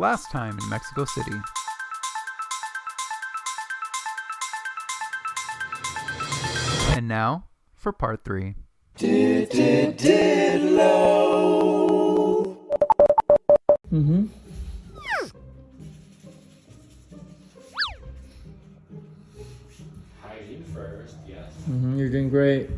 last time in Mexico City. And now for part 3. DITLO. Mm-hmm. Hygiene first, yes. You're doing great.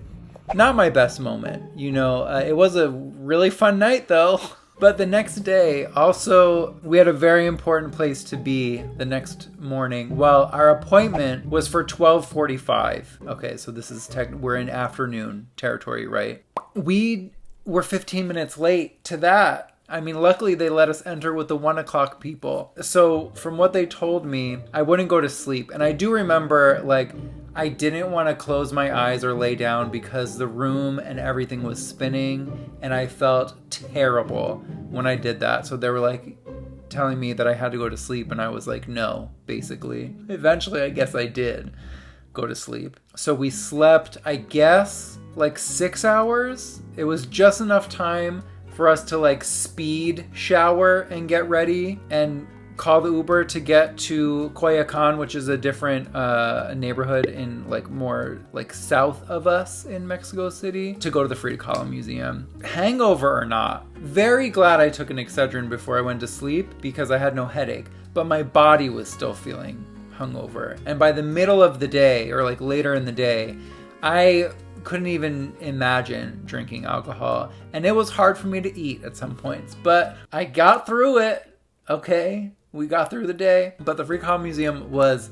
Not my best moment, it was a really fun night though. But the next day, also, we had a very important place to be the next morning. Well, our appointment was for 12:45. Okay, so this is we're in afternoon territory, right? We were 15 minutes late to that. I mean, luckily they let us enter with the 1 o'clock people. So from what they told me, I wouldn't go to sleep. And I do remember, I didn't want to close my eyes or lay down because the room and everything was spinning and I felt terrible when I did that. So they were telling me that I had to go to sleep and I was like, no, basically. Eventually, I guess I did go to sleep. So we slept, I guess, 6 hours. It was just enough time for us to speed shower and get ready and call the Uber to get to Coyoacn, which is a different neighborhood in more south of us in Mexico City, to go to the Frida Kahlo Museum. Hangover or not, very glad I took an Excedrin before I went to sleep because I had no headache, but my body was still feeling hungover. And by the middle of the day or later in the day, I couldn't even imagine drinking alcohol, and it was hard for me to eat at some points, but I got through it. Okay, we got through the day. But the Frida Kahlo Museum was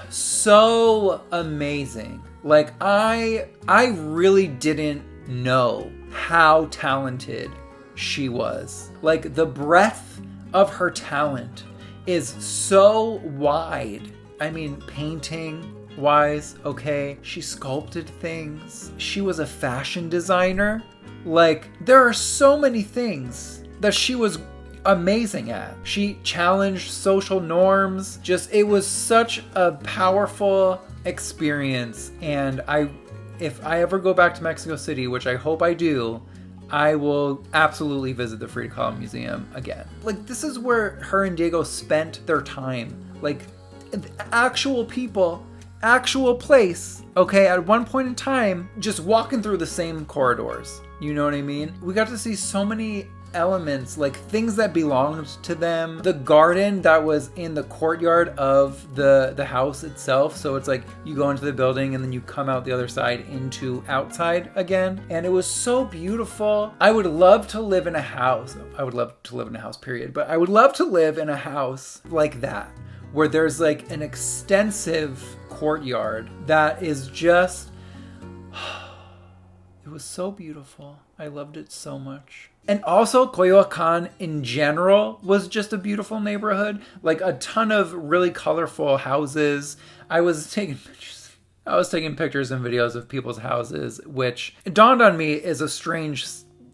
so amazing. I really didn't know how talented she was. The breadth of her talent is so wide. I mean, painting wise, okay, she sculpted things. She was a fashion designer. There are so many things that she was amazing at. She challenged social norms. It was such a powerful experience. And if I ever go back to Mexico City, which I hope I do, I will absolutely visit the Frida Kahlo Museum again. This is where her and Diego spent their time. Actual people, actual place, okay, at one point in time, just walking through the same corridors. You know what I mean? We got to see so many elements, things that belonged to them. The garden that was in the courtyard of the house itself. So it's you go into the building and then you come out the other side into outside again. And it was so beautiful. I would love to live in a house. I would love to live in a house, period. But I would love to live in a house like that, where there's an extensive courtyard that is just, it was so beautiful. I loved it so much. And also Coyoacán in general was just a beautiful neighborhood. A ton of really colorful houses. I was taking pictures and videos of people's houses, which it dawned on me is a strange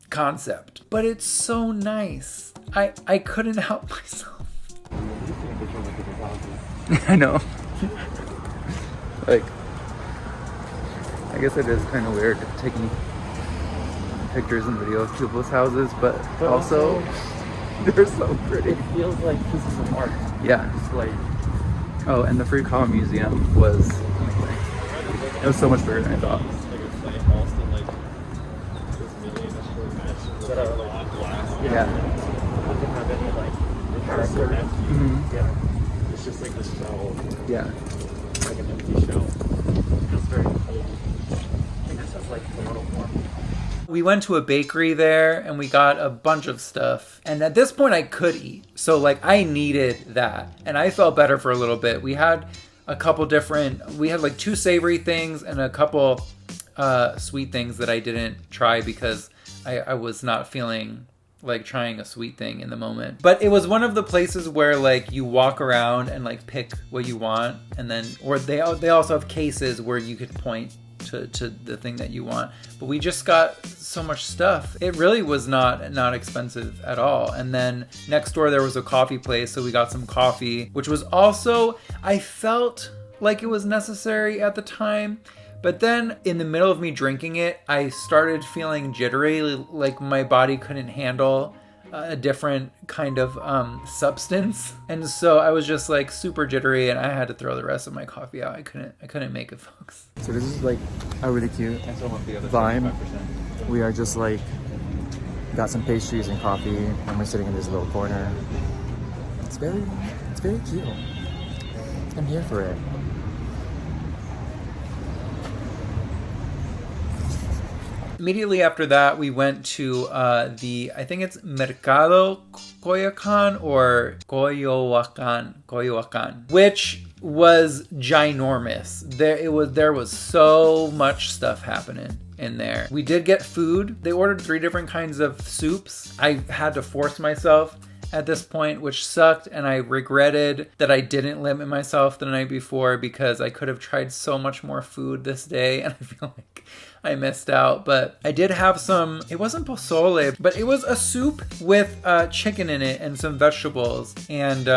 concept, but it's so nice. I couldn't help myself. I know. I guess it is kind of weird taking pictures and videos of people's houses, but also they're so pretty. It feels like pieces of art. Yeah. Displayed. Oh, and the Frida Kahlo Museum was amazing. It was so much bigger than I thought. Yeah. Mm-hmm. Yeah. It's just this shell. Yeah. An empty shell. It feels very cold. I think this has tomato form. We went to a bakery there and we got a bunch of stuff. And at this point I could eat. So I needed that. And I felt better for a little bit. We had a couple we had 2 savory things and a couple sweet things that I didn't try because I was not feeling trying a sweet thing in the moment. But it was one of the places where you walk around and pick what you want, and then they also have cases where you could point to the thing that you want. But we just got so much stuff. It really was not expensive at all. And then next door there was a coffee place, so we got some coffee, which was also, I felt like it was necessary at the time. But then in the middle of me drinking it, I started feeling jittery, my body couldn't handle a different kind of substance. And so I was just like super jittery, and I had to throw the rest of my coffee out. I couldn't make it, folks. So this is like a really cute vibe. We are just like, got some pastries and coffee, and we're sitting in this little corner. It's very cute. I'm here for it. Immediately after that, we went to I think it's Mercado Coyoacán or Coyoacán, which was ginormous. There was so much stuff happening in there. We did get food. They ordered 3 different kinds of soups. I had to force myself at this point, which sucked, and I regretted that I didn't limit myself the night before, because I could have tried so much more food this day, and I feel like I missed out. But I did have some, it wasn't pozole, but it was a soup with chicken in it and some vegetables, and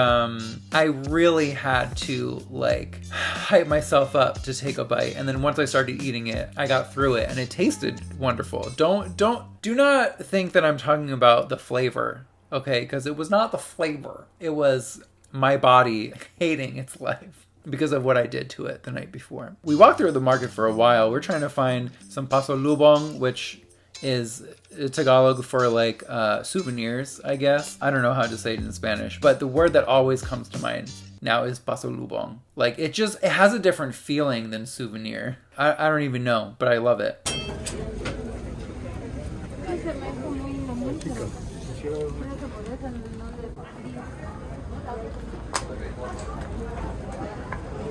I really had to like hype myself up to take a bite, and then once I started eating it, I got through it, and it tasted wonderful. Do not think that I'm talking about the flavor. Okay, because it was not the flavor. It was my body hating its life because of what I did to it the night before. We walked through the market for a while. We're trying to find some paso lubong, which is Tagalog for like souvenirs, I guess. I don't know how to say it in Spanish, but the word that always comes to mind now is paso lubong. Like it has a different feeling than souvenir. I don't even know, but I love it.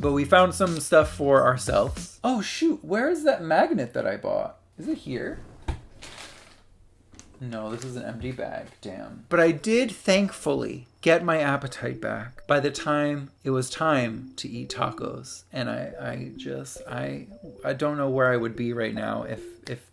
But we found some stuff for ourselves. Oh shoot, where is that magnet that I bought? Is it here? No, this is an empty bag, damn. But I did thankfully get my appetite back by the time it was time to eat tacos. And I don't know where I would be right now if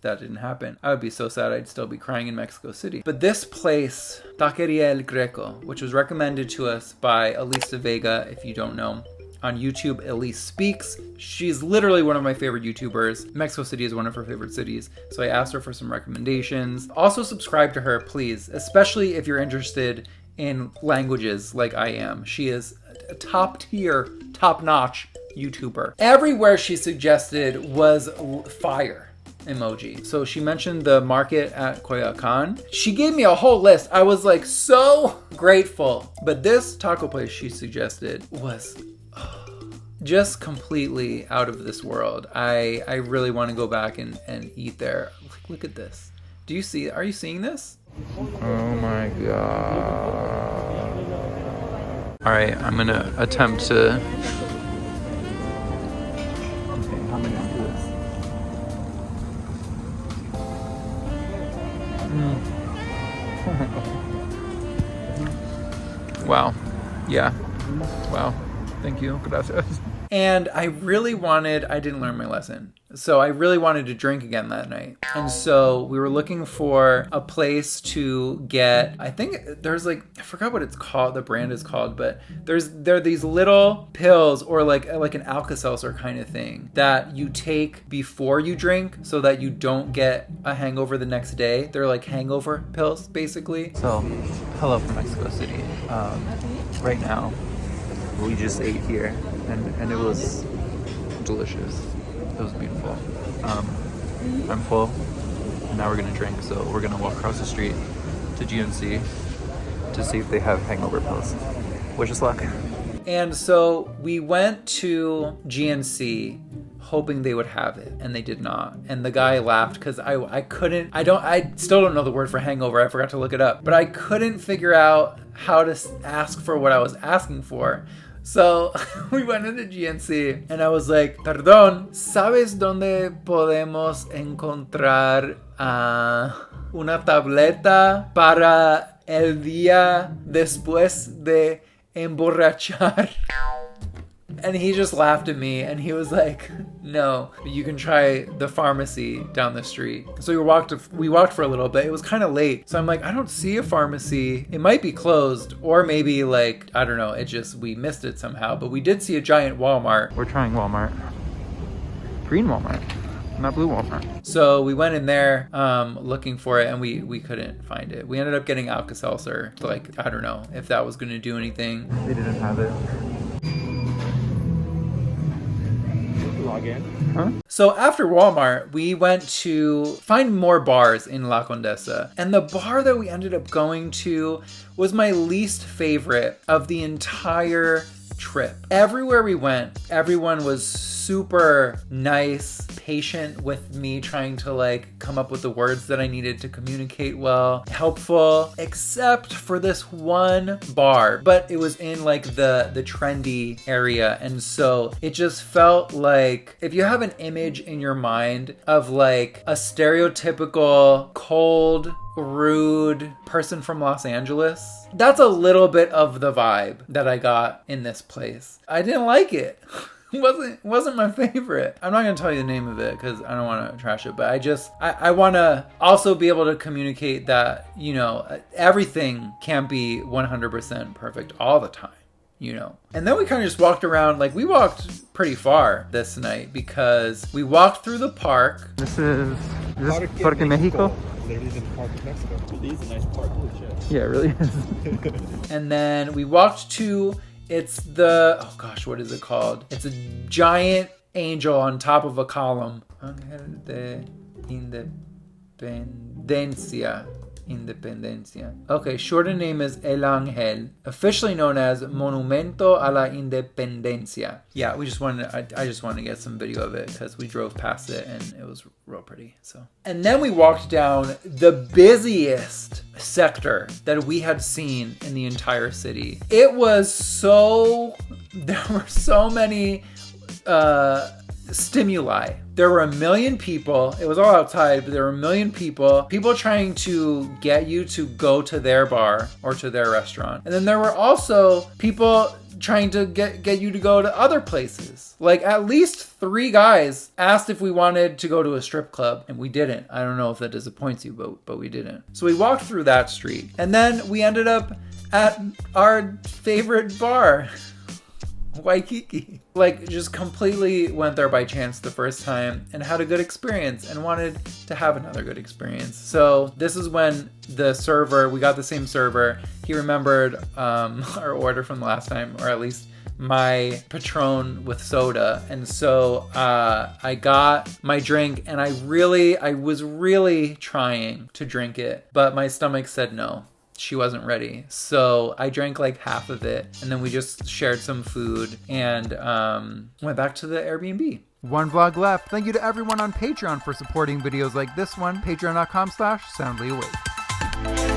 that didn't happen. I would be so sad. I'd still be crying in Mexico City. But this place, Taqueria El Greco, which was recommended to us by Elisa Vega, if you don't know, on YouTube, Elise Speaks. She's literally one of my favorite YouTubers. Mexico City is one of her favorite cities, so I asked her for some recommendations. Also subscribe to her, please, especially if you're interested in languages like I am. She is a top tier, top notch YouTuber. Everywhere she suggested was fire emoji. So she mentioned the market at Coyoacán. She gave me a whole list. I was like so grateful. But this taco place she suggested was just completely out of this world. I really want to go back and eat there. Look at this. Are you seeing this? Oh my god. All right, I'm gonna attempt to. Okay, how many do this? Wow. Yeah. Wow. Thank you. Gracias. And I didn't learn my lesson. So I really wanted to drink again that night. And so we were looking for a place to get, I think there's I forgot what it's called, the brand is called, but there are these little pills or like an Alka-Seltzer kind of thing that you take before you drink so that you don't get a hangover the next day. They're like hangover pills, basically. So, hello from Mexico City. Right now, we just ate here and it was delicious. It was beautiful. I'm full, and now we're gonna drink. So we're gonna walk across the street to GNC to see if they have hangover pills. Wish us luck. And so we went to GNC hoping they would have it, and they did not. And the guy laughed because I still don't know the word for hangover. I forgot to look it up, but I couldn't figure out how to ask for what I was asking for. So we went into GNC and I was like, perdón, ¿sabes dónde podemos encontrar una tableta para el día después de emborrachar? And he just laughed at me and he was like, no, you can try the pharmacy down the street. So we walked for a little bit. It was kind of late. So I'm like, I don't see a pharmacy. It might be closed, or maybe I don't know. We missed it somehow, but we did see a giant Walmart. We're trying Walmart. Green Walmart. not blue Walmart. So we went in there looking for it, and we couldn't find it. We ended up getting Alka-Seltzer. Like, I don't know if that was going to do anything. They didn't have it. Log in. Huh? So after Walmart, we went to find more bars in La Condesa. And the bar that we ended up going to was my least favorite of the entire trip. Everywhere we went, everyone was super nice, patient with me trying to like come up with the words that I needed to communicate well, helpful, except for this one bar. But it was in like the trendy area, and so it just felt like, if you have an image in your mind of like a stereotypical cold, rude person from Los Angeles, that's a little bit of the vibe that I got in this place. I didn't like it. It wasn't my favorite. I'm not gonna tell you the name of it because I don't want to trash it, but I want to also be able to communicate that, you know, everything can't be 100% perfect all the time, you know. And then we kind of just walked around. Like, we walked pretty far this night because we walked through the park. Is this Parque Mexico? Literally the Park of Mexico. It is a nice park. Holy shit. Yeah, it really is. And then we walked to, it's the, oh gosh, what is it called? It's a giant angel on top of a column. Ángel de Independencia. Okay, shorter name is El Ángel, officially known as Monumento a la Independencia. Yeah, I just wanted to get some video of it because we drove past it and it was real pretty. So, and then we walked down the busiest sector that we had seen in the entire city. There were so many stimuli. There were 1 million people. It was all outside, but there were 1 million people trying to get you to go to their bar or to their restaurant. And then there were also people trying to get you to go to other places. Like, at least 3 guys asked if we wanted to go to a strip club, and we didn't. I don't know if that disappoints you, but we didn't. So we walked through that street, and then we ended up at our favorite bar, Waikiki. Like, just completely went there by chance the first time and had a good experience and wanted to have another good experience. So this is when the server, we got the same server. He remembered our order from the last time, or at least my Patron with soda. And so I got my drink, and I was really trying to drink it, but my stomach said no. She wasn't ready. So I drank like half of it, and then we just shared some food and went back to the Airbnb. One vlog left. Thank you to everyone on Patreon for supporting videos like this one. Patreon.com/soundlyawake.